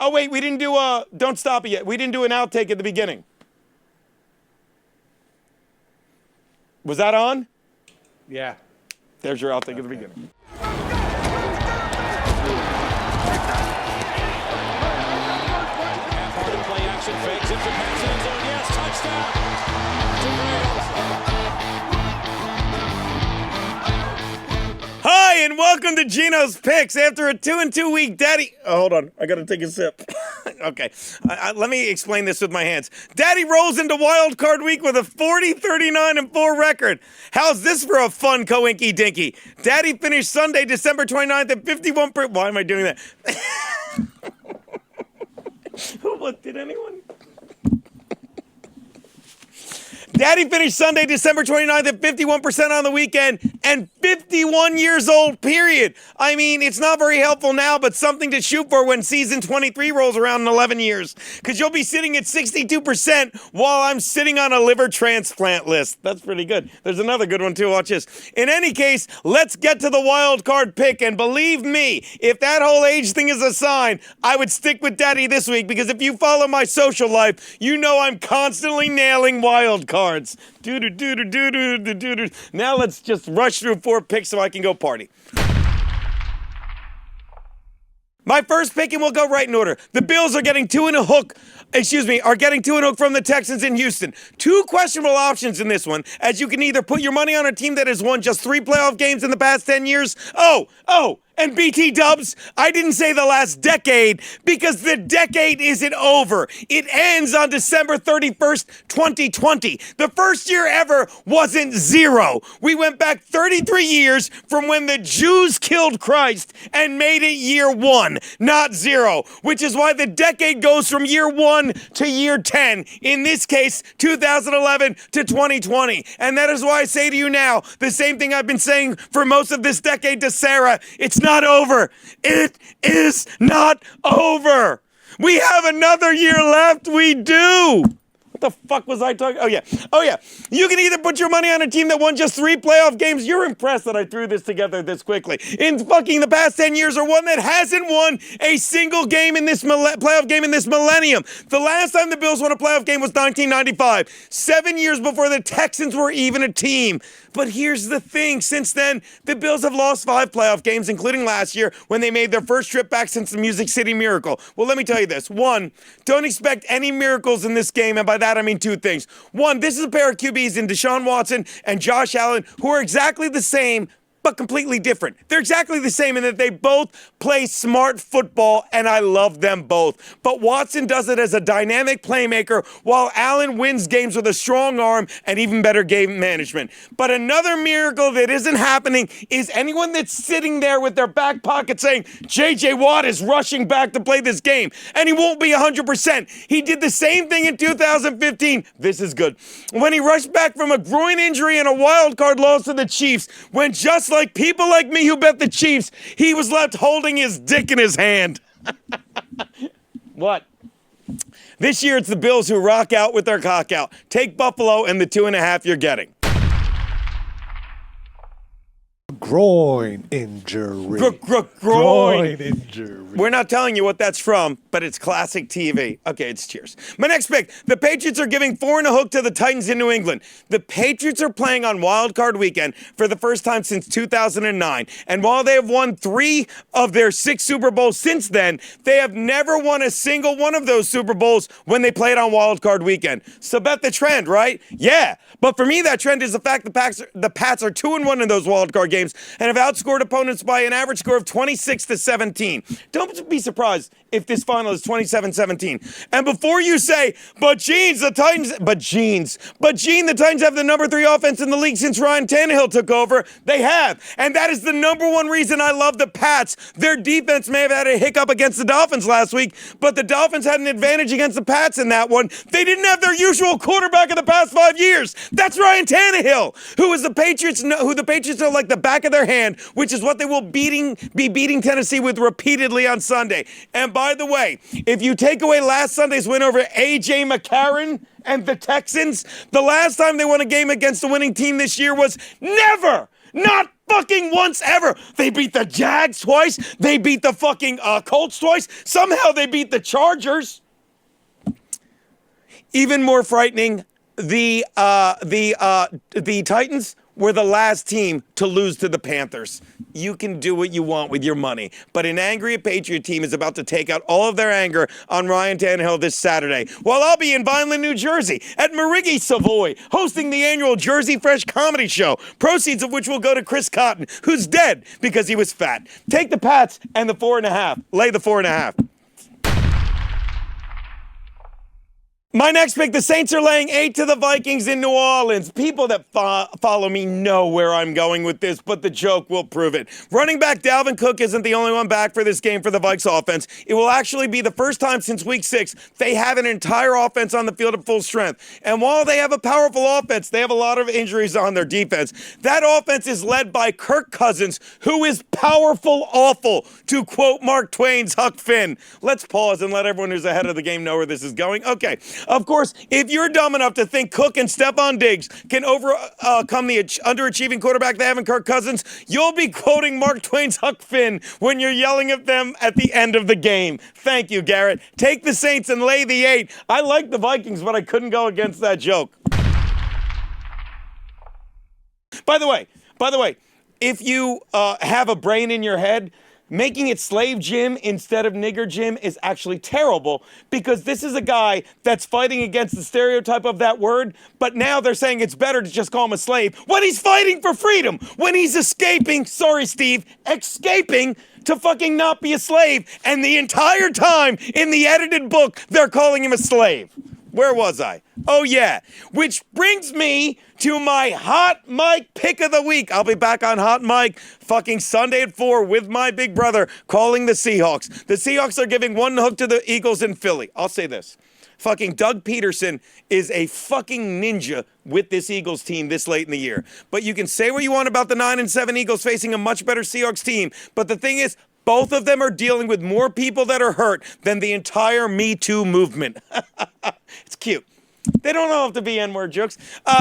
Oh, wait, we didn't do don't stop it yet. We didn't do an outtake at the beginning. Was that on? Yeah. There's your outtake at the beginning. Play action fakes into pass end zone. Yes, touchdown. Hi, and welcome to Genos Picks. After a 2-2 week, Daddy... Oh, hold on. I got to take a sip. Okay. Let me explain this with my hands. Daddy rolls into Wildcard week with a 40-39-4 record. How's this for a fun coinky-dinky? Daddy finished Sunday, December 29th at 51... Why am I doing that? What, did anyone? Daddy finished Sunday, December 29th at 51% on the weekend and 51 years old, period. I mean, it's not very helpful now, but something to shoot for when season 23 rolls around in 11 years. Because you'll be sitting at 62% while I'm sitting on a liver transplant list. That's pretty good. There's another good one too, watch this. In any case, let's get to the wild card pick. And believe me, if that whole age thing is a sign, I would stick with Daddy this week. Because if you follow my social life, you know I'm constantly nailing wild cards. Doo-doo-doo-doo-doo-doo-doo-doo. Now let's just rush through 4 picks so I can go party. My first pick, and we'll go right in order. The Bills are getting two and a hook from the Texans in Houston. 2 questionable options in this one, as you can either put your money on a team that has won just 3 playoff games in the past 10 years. And BT Dubs, I didn't say the last decade because the decade isn't over. It ends on December 31st, 2020. The first year ever wasn't 0. We went back 33 years from when the Jews killed Christ and made it year 1, not 0, which is why the decade goes from year 1 to year 10. In this case, 2011 to 2020. And that is why I say to you now, the same thing I've been saying for most of this decade to Sarah. It's not over. It is not over. We have another year left. We do. What the fuck was I talking? Oh, yeah. You can either put your money on a team that won just 3 playoff games. You're impressed that I threw this together this quickly. In fucking the past 10 years, or one that hasn't won a single game in this playoff game in this millennium. The last time the Bills won a playoff game was 1995. 7 years before the Texans were even a team. But here's the thing. Since then, the Bills have lost 5 playoff games, including last year when they made their first trip back since the Music City Miracle. Well, let me tell you this. 1, don't expect any miracles in this game, and by that I mean 2 things. 1, this is a pair of QBs in Deshaun Watson and Josh Allen who are exactly the same, but completely different. They're exactly the same in that they both play smart football, and I love them both. But Watson does it as a dynamic playmaker, while Allen wins games with a strong arm and even better game management. But another miracle that isn't happening is anyone that's sitting there with their back pocket saying, J.J. Watt is rushing back to play this game, and he won't be 100%. He did the same thing in 2015. This is good. When he rushed back from a groin injury and a wild card loss to the Chiefs, when just like people like me who bet the Chiefs, he was left holding his dick in his hand. What? This year it's the Bills who rock out with their cock out. Take Buffalo and the 2.5 you're getting. Groin injury. Groin injury. We're not telling you what that's from, but it's classic TV. Okay, it's cheers. My next pick, the Patriots are giving 4 and a hook to the Titans in New England. The Patriots are playing on Wild Card weekend for the first time since 2009. And while they have won 3 of their 6 Super Bowls since then, they have never won a single one of those Super Bowls when they played on Wild Card weekend. So bet the trend, right? Yeah. But for me, that trend is the fact the Pats are 2-1 in those Wild Card games and have outscored opponents by an average score of 26-17. Don't be surprised if this final is 27-17. And before you say, the Titans have the number 3 offense in the league since Ryan Tannehill took over. They have. And that is the number 1 reason I love the Pats. Their defense may have had a hiccup against the Dolphins last week, but the Dolphins had an advantage against the Pats in that one. They didn't have their usual quarterback in the past 5 years. That's Ryan Tannehill, who the Patriots know like the back of their hand, which is what they will be beating Tennessee with repeatedly on Sunday. And by the way, if you take away last Sunday's win over A.J. McCarron and the Texans, the last time they won a game against a winning team this year was never Not fucking once ever. They beat the Jags twice. They beat the fucking Colts twice. Somehow they beat the Chargers. Even more frightening, the Titans were the last team to lose to the Panthers. You can do what you want with your money, but an angry Patriot team is about to take out all of their anger on Ryan Tannehill this Saturday, while I'll be in Vineland, New Jersey at Marigny Savoy, hosting the annual Jersey Fresh comedy show, proceeds of which will go to Chris Cotton, who's dead because he was fat. Take the Pats and the 4.5. Lay the 4.5. My next pick, the Saints are laying 8 to the Vikings in New Orleans. People that follow me know where I'm going with this, but the joke will prove it. Running back Dalvin Cook isn't the only one back for this game for the Vikes offense. It will actually be the first time since week 6 they have an entire offense on the field at full strength. And while they have a powerful offense, they have a lot of injuries on their defense. That offense is led by Kirk Cousins, who is powerful awful, to quote Mark Twain's Huck Finn. Let's pause and let everyone who's ahead of the game know where this is going. Okay. Of course, if you're dumb enough to think Cook and Stephon Diggs can overcome the underachieving quarterback they have in Kirk Cousins, you'll be quoting Mark Twain's Huck Finn when you're yelling at them at the end of the game. Thank you, Garrett. Take the Saints and lay the 8. I like the Vikings, but I couldn't go against that joke. By the way, if you have a brain in your head, making it Slave Jim instead of Nigger Jim is actually terrible, because this is a guy that's fighting against the stereotype of that word, but now they're saying it's better to just call him a slave when he's fighting for freedom, when he's escaping to fucking not be a slave, and the entire time in the edited book, they're calling him a slave. Where was I? Oh, yeah. Which brings me to my hot mic pick of the week. I'll be back on hot mic fucking Sunday at 4 with my big brother calling the Seahawks. The Seahawks are giving one hook to the Eagles in Philly. I'll say this. Fucking Doug Peterson is a fucking ninja with this Eagles team this late in the year. But you can say what you want about the 9-7 Eagles facing a much better Seahawks team. But the thing is, both of them are dealing with more people that are hurt than the entire Me Too movement. It's cute. They don't all have to be N-word jokes.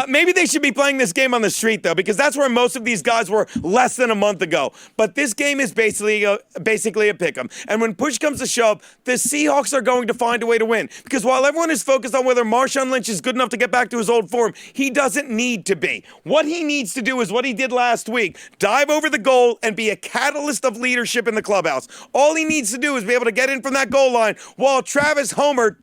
Maybe they should be playing this game on the street, though, because that's where most of these guys were less than a month ago. But this game is basically a pick'em. And when push comes to shove, the Seahawks are going to find a way to win. Because while everyone is focused on whether Marshawn Lynch is good enough to get back to his old form, he doesn't need to be. What he needs to do is what he did last week. Dive over the goal and be a catalyst of leadership in the clubhouse. All he needs to do is be able to get in from that goal line while Travis Homer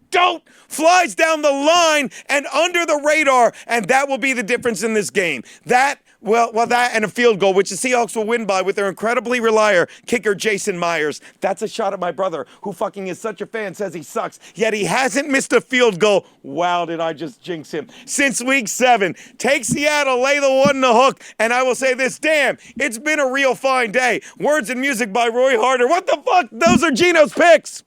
flies down the line and under the radar, and that will be the difference in this game. That and a field goal, which the Seahawks will win by with their incredibly reliable kicker, Jason Myers. That's a shot at my brother, who fucking is such a fan, says he sucks, yet he hasn't missed a field goal. Wow, did I just jinx him. Since week 7. Take Seattle, lay the 1 in the hook, and I will say this, damn, it's been a real fine day. Words and music by Roy Harder. What the fuck? Those are Geno's picks.